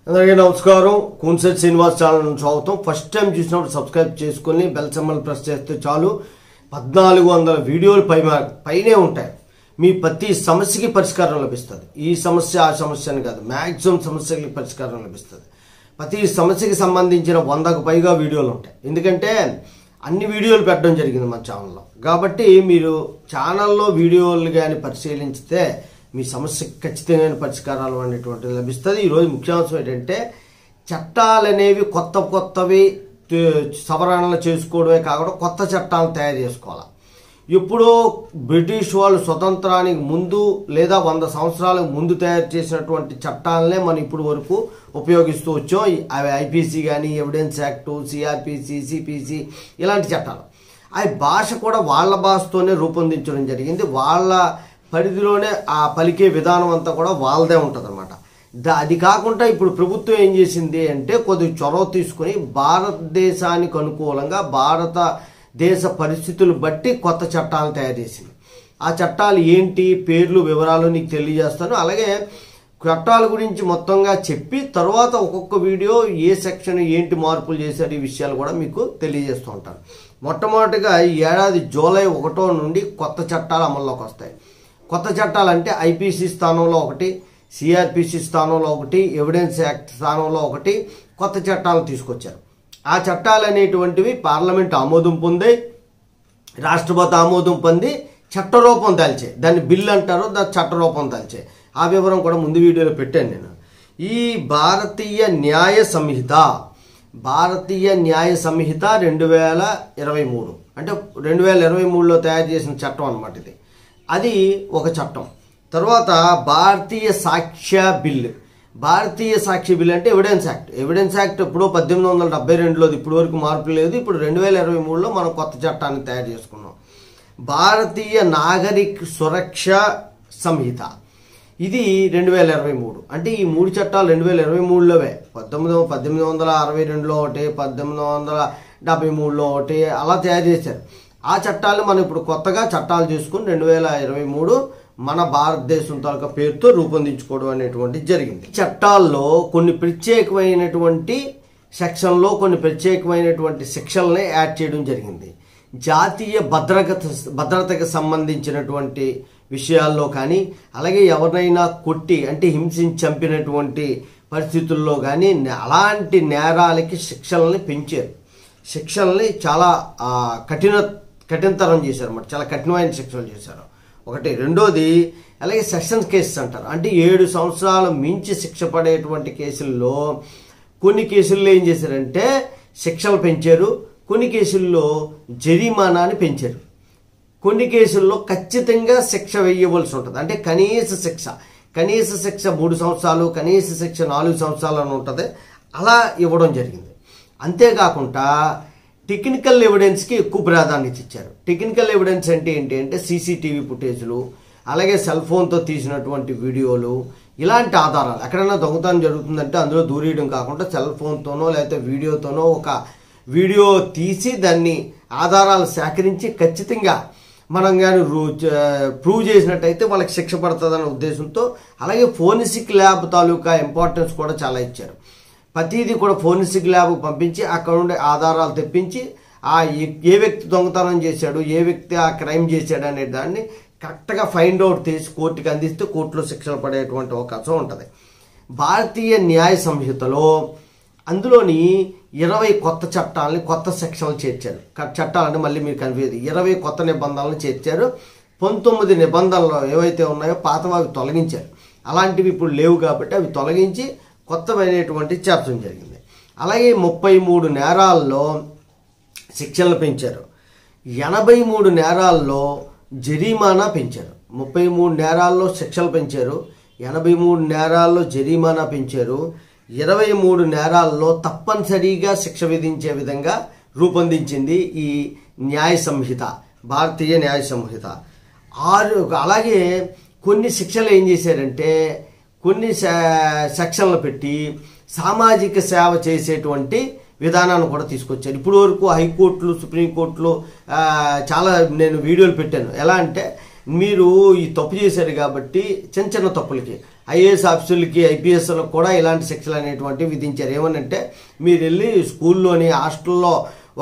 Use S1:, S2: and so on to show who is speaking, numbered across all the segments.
S1: అందరికీ నమస్కారం. కూన్సెట్ శ్రీనివాస్ ఛానల్ నుంచి స్వాగతం. ఫస్ట్ టైం చూసినప్పుడు సబ్స్క్రైబ్ చేసుకుని బెల్ సింబల్ ప్రెస్ చేస్తే చాలు. 1400 వీడియోలు పైనే ఉంటాయి. మీ ప్రతి సమస్యకి పరిష్కారం లభిస్తుంది. ఈ సమస్య ఆ సమస్య అని కాదు, మ్యాక్సిమం సమస్యకి పరిష్కారం లభిస్తుంది. ప్రతి సమస్యకి సంబంధించిన 100కు పైగా వీడియోలు ఉంటాయి. ఎందుకంటే అన్ని వీడియోలు పెట్టడం జరిగింది మన ఛానల్లో. కాబట్టి మీరు ఛానల్లో వీడియోలు కానీ పరిశీలించితే మీ సమస్యకి ఖచ్చితమైన పరిష్కారాలు అనేటువంటిది లభిస్తుంది. ఈరోజు ముఖ్యాంశం ఏంటంటే చట్టాలు అనేవి కొత్తవి సవరణలు చేసుకోవడమే కాకుండా కొత్త చట్టాలను తయారు చేసుకోవాలి. ఎప్పుడో బ్రిటిష్ వాళ్ళు స్వతంత్రానికి ముందు లేదా 100 సంవత్సరాలకు ముందు తయారు చేసినటువంటి చట్టాలనే మనం ఇప్పుడు వరకు ఉపయోగిస్తూ వచ్చాం. అవి ఐపీసీ కానీ, ఎవిడెన్స్ యాక్టు, సిఆర్పిసి, సిపిసి ఇలాంటి చట్టాలు. అవి భాష కూడా వాళ్ళ భాషతోనే రూపొందించడం జరిగింది. వాళ్ళ పరిధిలోనే ఆ పలికే విధానం అంతా కూడా వాళ్ళదే ఉంటుంది అనమాట. అది కాకుండా ఇప్పుడు ప్రభుత్వం ఏం చేసింది అంటే కొద్దిగా చొరవ తీసుకుని భారతదేశానికి అనుకూలంగా భారతదేశ పరిస్థితులు బట్టి కొత్త చట్టాలు తయారు చేసింది. ఆ చట్టాలు ఏంటి, పేర్లు, వివరాలు నీకు తెలియజేస్తాను. అలాగే చట్టాల గురించి మొత్తంగా చెప్పి తర్వాత ఒక్కొక్క వీడియో ఏ సెక్షన్ ఏంటి మార్పులు చేశారు ఈ విషయాలు కూడా మీకు తెలియజేస్తూ ఉంటాను. మొట్టమొదటిగా ఈ ఏడాది జూలై 1 నుండి కొత్త చట్టాలు అమల్లోకి వస్తాయి. కొత్త చట్టాలు అంటే ఐపీసీ స్థానంలో ఒకటి, సిఆర్పిసి స్థానంలో ఒకటి, ఎవిడెన్స్ యాక్ట్ స్థానంలో ఒకటి కొత్త చట్టాలను తీసుకొచ్చారు. ఆ చట్టాలు అనేటువంటివి పార్లమెంట్ ఆమోదం పొంది, రాష్ట్రపతి ఆమోదం పొంది చట్టరూపం దాల్చాయి. దాన్ని బిల్ అంటారు, దాని చట్టరూపం దాల్చాయి. ఆ వివరం కూడా ముందు వీడియోలో పెట్టాను నేను. ఈ భారతీయ న్యాయ సంహిత 2023 అంటే 2023లో తయారు చేసిన చట్టం అన్నమాట ఇది. అది ఒక చట్టం. తర్వాత భారతీయ సాక్ష్య బిల్. భారతీయ సాక్ష్య బిల్ అంటే ఎవిడెన్స్ యాక్ట్. ఎవిడెన్స్ యాక్ట్ ఎప్పుడో 1872లో, ఇప్పుడు వరకు మార్పు లేదు. ఇప్పుడు 2023లో మనం కొత్త చట్టాన్ని తయారు చేసుకున్నాం. భారతీయ నాగరిక సురక్ష సంహిత ఇది 2023. అంటే ఈ 3 చట్టాలు 2023లోవే. 1862లో ఒకటి, 1873లో ఒకటి అలా తయారు చేశారు. ఆ చట్టాలను మనం ఇప్పుడు కొత్తగా చట్టాలు చేసుకుని 2023 మన భారతదేశం తాలూకా పేరుతో రూపొందించుకోవడం అనేటువంటిది జరిగింది. చట్టాల్లో కొన్ని ప్రత్యేకమైనటువంటి సెక్షన్లో కొన్ని ప్రత్యేకమైనటువంటి సెక్షన్లనే యాడ్ చేయడం జరిగింది. జాతీయ భద్రతకు సంబంధించినటువంటి విషయాల్లో కానీ, అలాగే ఎవరినైనా కొట్టి అంటే హింసించి చంపినటువంటి పరిస్థితుల్లో కానీ అలాంటి నేరాలకి శిక్షల్ని పెంచారు. శిక్షల్ని చాలా కఠినతరం చేశారు అన్నమాట. చాలా కఠినమైన శిక్షలు చేశారు. ఒకటి. రెండోది అలాగే సెషన్స్ కేసెస్ అంటారు. అంటే 7 సంవత్సరాలు మించి శిక్ష పడేటువంటి కేసుల్లో కొన్ని కేసుల్లో ఏం చేశారంటే శిక్షలు పెంచారు. కొన్ని కేసుల్లో జరిమానాని పెంచారు. కొన్ని కేసుల్లో ఖచ్చితంగా శిక్ష వేయవలసి ఉంటుంది. అంటే కనీస శిక్ష 3 సంవత్సరాలు, కనీస శిక్ష 4 సంవత్సరాలు అని ఉంటుంది. అలా ఇవ్వడం జరిగింది. అంతేకాకుండా టెక్నికల్ ఎవిడెన్స్కి ఎక్కువ ప్రాధాన్యత ఇచ్చారు. టెక్నికల్ ఎవిడెన్స్ అంటే ఏంటి అంటే సీసీటీవీ ఫుటేజ్లు, అలాగే సెల్ ఫోన్తో తీసినటువంటి వీడియోలు, ఇలాంటి ఆధారాలు. ఎక్కడైనా దొంగతనం జరుగుతుందంటే అందులో దూరేయడం కాకుండా సెల్ ఫోన్తోనో లేకపోతే వీడియోతోనో ఒక వీడియో తీసి దాన్ని ఆధారాలు సేకరించి ఖచ్చితంగా మనం కానీ ప్రూవ్ చేసినట్టయితే వాళ్ళకి శిక్ష పడుతుందనే ఉద్దేశంతో, అలాగే ఫోరెన్సిక్ ల్యాబ్ తాలూకా ఇంపార్టెన్స్ కూడా చాలా ఇచ్చారు. ప్రతిదీ కూడా ఫోరెన్సిక్ ల్యాబ్ పంపించి అక్కడ ఉండే ఆధారాలు తెప్పించి ఏ వ్యక్తి దొంగతనం చేశాడు, ఏ వ్యక్తి ఆ క్రైమ్ చేశాడు అనే దాన్ని కరెక్ట్గా ఫైండ్ అవుట్ చేసి కోర్టుకి అందిస్తే కోర్టులో శిక్షలు పడేటువంటి అవకాశం ఉంటుంది. భారతీయ న్యాయ సంహితలో అందులోని 20 కొత్త చట్టాలని, కొత్త సెక్షన్లు చేర్చారు. చట్టాలంటే మళ్ళీ మీరు కన్ఫ్యూజ్, 20 కొత్త నిబంధనలు చేర్చారు. 19 నిబంధనలు ఏవైతే ఉన్నాయో పాతవి అవి తొలగించారు. అలాంటివి ఇప్పుడు లేవు కాబట్టి అవి తొలగించి కొత్తమైనటువంటి చేర్చడం జరిగింది. అలాగే 33 నేరాల్లో శిక్షలు పెంచారు. 83 నేరాల్లో జరిమానా పెంచారు. 33 నేరాల్లో శిక్షలు పెంచారు, 83 నేరాల్లో జరిమానా పెంచారు, 23 నేరాల్లో తప్పనిసరిగా శిక్ష విధించే విధంగా రూపొందించింది ఈ న్యాయ సంహిత, భారతీయ న్యాయ సంహిత. అలాగే కొన్ని శిక్షలు ఏం చేశారంటే కొన్ని సెక్షన్లు పెట్టి సామాజిక సేవ చేసేటువంటి విధానాన్ని కూడా తీసుకొచ్చారు. ఇప్పుడు వరకు హైకోర్టులు, సుప్రీంకోర్టులు చాలా నేను వీడియోలు పెట్టాను. ఎలా అంటే మీరు ఈ తప్పు చేశారు కాబట్టి చిన్న చిన్న తప్పులకి ఐఏఎస్ ఆఫీసర్లకి ఐపీఎస్లకు కూడా ఇలాంటి శిక్షలు అనేటువంటివి విధించారు. ఏమనంటే మీరు వెళ్ళి స్కూల్లోని హాస్టల్లో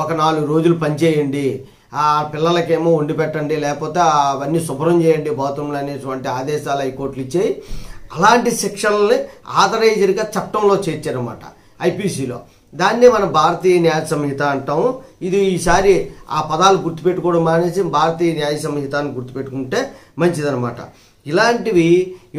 S1: ఒక 4 రోజులు పనిచేయండి, ఆ పిల్లలకేమో వండి పెట్టండి, లేకపోతే అవన్నీ శుభ్రం చేయండి బాత్రూంలు అనేటువంటి ఆదేశాలు హైకోర్టులు ఇచ్చాయి. అలాంటి శిక్షల్ని ఆథరైజర్గా చట్టంలో చేర్చారన్నమాట ఐపీసీలో. దాన్నే మనం భారతీయ న్యాయ సంహిత అంటాము. ఇది ఈసారి ఆ పదాలు గుర్తుపెట్టుకోవడం మానేసి భారతీయ న్యాయ సంహిత అని గుర్తుపెట్టుకుంటే మంచిదన్నమాట. ఇలాంటివి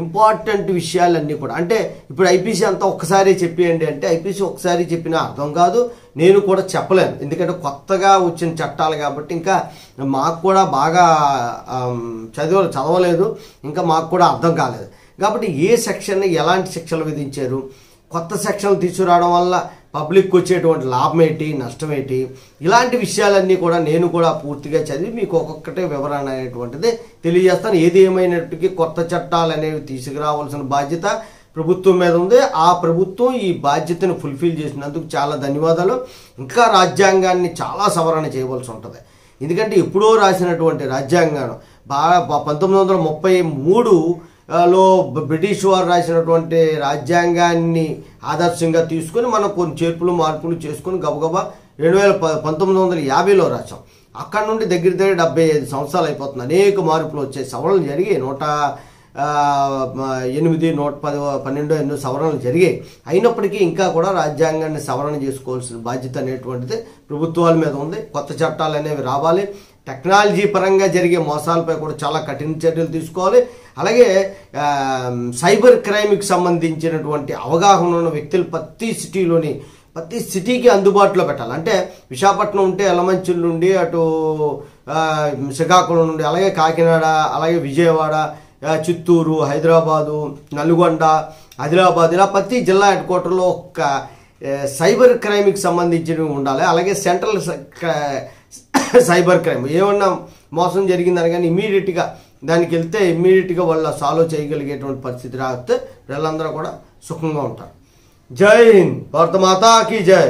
S1: ఇంపార్టెంట్ విషయాలన్నీ కూడా అంటే ఇప్పుడు ఐపీసీ అంతా ఒక్కసారి చెప్పేయండి అంటే ఐపీసీ ఒక్కసారి చెప్పినా అర్థం కాదు, నేను కూడా చెప్పలేను. ఎందుకంటే కొత్తగా వచ్చిన చట్టాలు కాబట్టి ఇంకా మాకు కూడా బాగా చదవలేదు, ఇంకా మాకు కూడా అర్థం కాలేదు. కాబట్టి ఏ సెక్షన్ ఎలాంటి శిక్షలు విధించారు, కొత్త సెక్షన్లు తీసుకురావడం వల్ల పబ్లిక్కి వచ్చేటువంటి లాభం ఏంటి, నష్టం ఏంటి, ఇలాంటి విషయాలన్నీ కూడా నేను కూడా పూర్తిగా చదివి మీకు ఒక్కొక్కటే వివరణ అనేటువంటిది తెలియజేస్తాను. ఏది ఏమైనప్పటికీ కొత్త చట్టాలు అనేవి తీసుకురావాల్సిన బాధ్యత ప్రభుత్వం మీద ఉంది. ఆ ప్రభుత్వం ఈ బాధ్యతను ఫుల్ఫిల్ చేసినందుకు చాలా ధన్యవాదాలు. ఇంకా రాజ్యాంగాన్ని చాలా సవరణ చేయవలసి ఉంటుంది. ఎందుకంటే ఎప్పుడో రాసినటువంటి రాజ్యాంగం 1933లో బ్రిటిష్ వారు రాసినటువంటి రాజ్యాంగాన్ని ఆదర్శంగా తీసుకుని మనం కొన్ని చేర్పులు మార్పులు చేసుకుని గబగబా 1950లో రాసాం. అక్కడ నుండి దగ్గర 75 సంవత్సరాలు అయిపోతుంది. అనేక మార్పులు వచ్చాయి, సవరణలు జరిగాయి. 108, 112 ఎన్నో సవరణలు జరిగాయి. అయినప్పటికీ ఇంకా కూడా రాజ్యాంగాన్ని సవరణ చేసుకోవాల్సిన బాధ్యత అనేటువంటిది ప్రభుత్వాల మీద ఉంది. కొత్త చట్టాలు అనేవి రావాలి. టెక్నాలజీ పరంగా జరిగే మోసాలపై కూడా చాలా కఠిన చర్యలు తీసుకోవాలి. అలాగే సైబర్ క్రైమ్కి సంబంధించినటువంటి అవగాహన ఉన్న వ్యక్తులు ప్రతి సిటీకి అందుబాటులో పెట్టాలి. అంటే విశాఖపట్నం ఉంటే ఎలమంచిల్ నుండి అటు శ్రీకాకుళం నుండి, అలాగే కాకినాడ, అలాగే విజయవాడ, చిత్తూరు, హైదరాబాదు, నల్గొండ, ఆదిలాబాద్, ఇలా ప్రతి జిల్లా హెడ్ క్వార్టర్లో ఒక సైబర్ క్రైమ్కి సంబంధించినవి ఉండాలి. అలాగే సెంట్రల్ సైబర్ క్రైమ్ ఏమన్నా మోసం జరిగిందని కానీ ఇమీడియట్గా దానికి వెళ్తే ఇమ్మీడియట్గా వాళ్ళు సాల్వ్ చేయగలిగేటువంటి పరిస్థితి రాస్తే వీళ్ళందరూ కూడా సుఖంగా ఉంటారు. జై హింద్, భారత మాతా కీ జై.